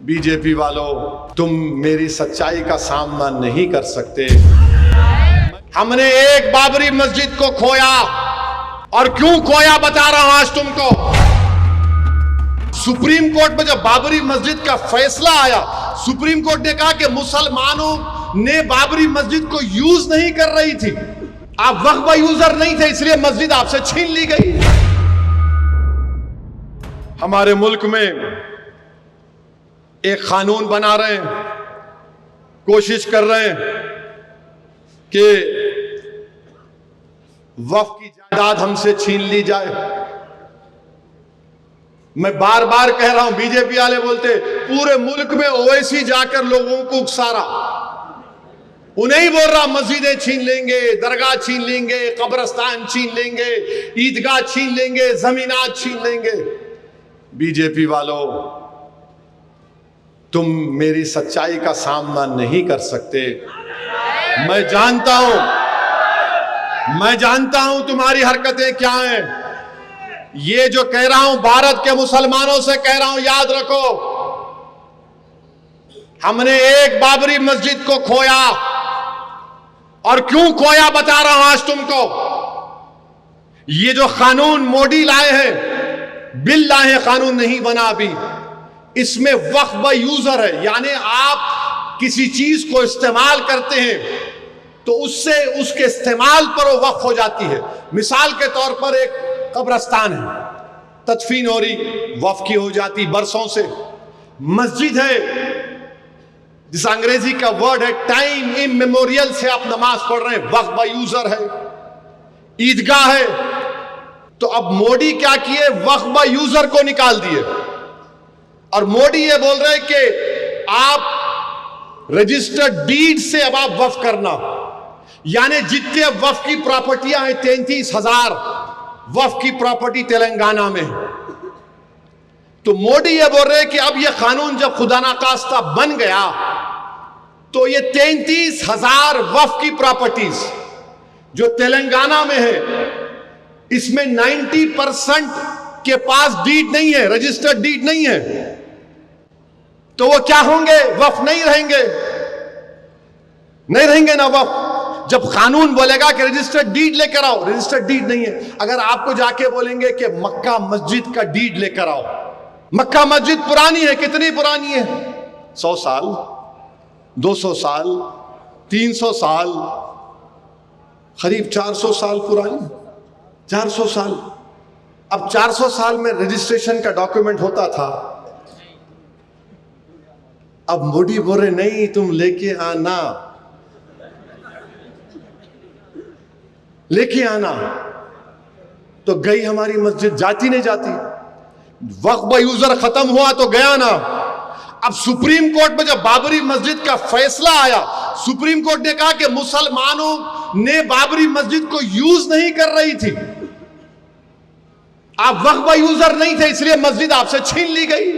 BJP वालों, तुम मेरी सच्चाई का सामना नहीं कर सकते। हमने एक बाबरी मस्जिद को खोया, और क्यों खोया बता रहा हूं आज तुमको। सुप्रीम कोर्ट में जब बाबरी मस्जिद का फैसला आया, सुप्रीम कोर्ट ने कहा कि मुसलमानों ने बाबरी मस्जिद को यूज नहीं कर रही थी, आप वक्फ यूजर नहीं थे, इसलिए मस्जिद आपसे छीन ली गई। हमारे मुल्क में एक कानून बना रहे हैं, कोशिश कर रहे हैं कि वक्फ की जायदाद हमसे छीन ली जाए। मैं बार बार कह रहा हूं, बीजेपी वाले बोलते पूरे मुल्क में ओवैसी जाकर लोगों को उकसारा, उन्हें ही बोल रहा मस्जिदें छीन लेंगे, दरगाह छीन लेंगे, कब्रस्तान छीन लेंगे, ईदगाह छीन लेंगे, जमीनात छीन लेंगे। बीजेपी वालों, तुम मेरी सच्चाई का सामना नहीं कर सकते। मैं जानता हूं तुम्हारी हरकतें क्या हैं। ये जो कह रहा हूं भारत के मुसलमानों से कह रहा हूं, याद रखो, हमने एक बाबरी मस्जिद को खोया, और क्यों खोया बता रहा हूं आज तुमको। ये जो कानून मोदी लाए हैं, बिल लाए हैं, कानून नहीं बना अभी, इसमें वक्फ बाय यूजर है, यानी आप किसी चीज को इस्तेमाल करते हैं तो उससे उसके इस्तेमाल पर वो वक्फ हो जाती है। मिसाल के तौर पर एक कब्रस्तान है, तदफीन हो रही, वक्फ की हो जाती बरसों से। मस्जिद है, जिस अंग्रेजी का वर्ड है टाइम इमेमोरियल से आप नमाज पढ़ रहे हैं, वक्फ बाय यूजर है। ईदगाह है, तो अब मोदी क्या किए, वक्फ बाय यूजर को निकाल दिए, और मोदी ये बोल रहे हैं कि आप रजिस्टर्ड डीड से अब आप वक्फ करना, यानी जितने वक्फ की प्रॉपर्टियां हैं 33,000 वक्फ की प्रॉपर्टी तेलंगाना में। तो मोदी ये बोल रहे हैं कि अब ये कानून जब खुदा ना खास्ता बन गया, तो ये 33,000 वक्फ की प्रॉपर्टीज जो तेलंगाना में है, इसमें 90% के पास डीड नहीं है, रजिस्टर्ड डीड नहीं है, तो वो क्या होंगे, वक्फ नहीं रहेंगे ना वक्फ। जब कानून बोलेगा कि रजिस्टर्ड डीड लेकर आओ, रजिस्टर्ड डीड नहीं है। अगर आपको जाके बोलेंगे कि मक्का मस्जिद का डीड लेकर आओ, मक्का मस्जिद पुरानी है, कितनी पुरानी है, 100 साल, 200 साल, 300 साल, करीब 400 साल पुरानी, 400 साल। अब 400 साल में रजिस्ट्रेशन का डॉक्यूमेंट होता था, अब मोदी बोल रहे नहीं, तुम लेके आना, तो गई हमारी मस्जिद, जाती नहीं जाती। वक्फ बाय यूजर खत्म हुआ तो गया ना। अब सुप्रीम कोर्ट में जब बाबरी मस्जिद का फैसला आया, सुप्रीम कोर्ट ने कहा कि मुसलमानों ने बाबरी मस्जिद को यूज नहीं कर रही थी, आप वक्फ बाय यूजर नहीं थे, इसलिए मस्जिद आपसे छीन ली गई।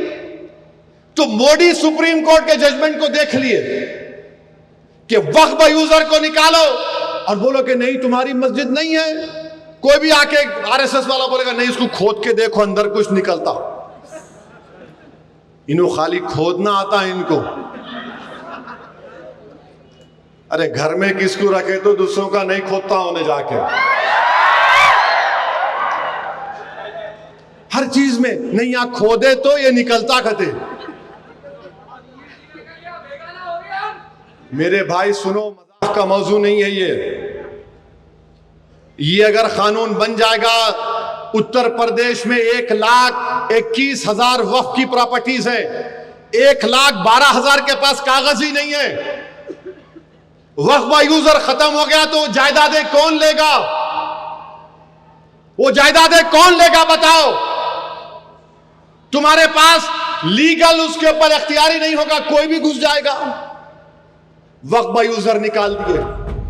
तो मोदी सुप्रीम कोर्ट के जजमेंट को देख लिए कि वक्फ बाय यूजर को निकालो, और बोलो कि नहीं तुम्हारी मस्जिद नहीं है। कोई भी आके आरएसएस वाला बोलेगा नहीं, इसको खोद के देखो, अंदर कुछ निकलता। इन्हों खाली खोदना आता है इनको। अरे घर में किसको रखे तो दूसरों का नहीं खोदता उन्हें जाके। हर चीज में नहीं, यहां खोदे तो ये निकलता कते। मेरे भाई सुनो, मजाक का मौजू नहीं है ये अगर कानून बन जाएगा, उत्तर प्रदेश में 1,21,000 वक्फ की प्रॉपर्टीज है, 1,12,000 के पास कागज ही नहीं है। वक्फ बाय यूजर खत्म हो गया तो जायदादें कौन लेगा, वो जायदादें कौन लेगा बताओ। तुम्हारे पास लीगल उसके ऊपर इख्तियारी नहीं होगा, कोई भी घुस जाएगा। वक्फ बाय यूजर निकाल दिए।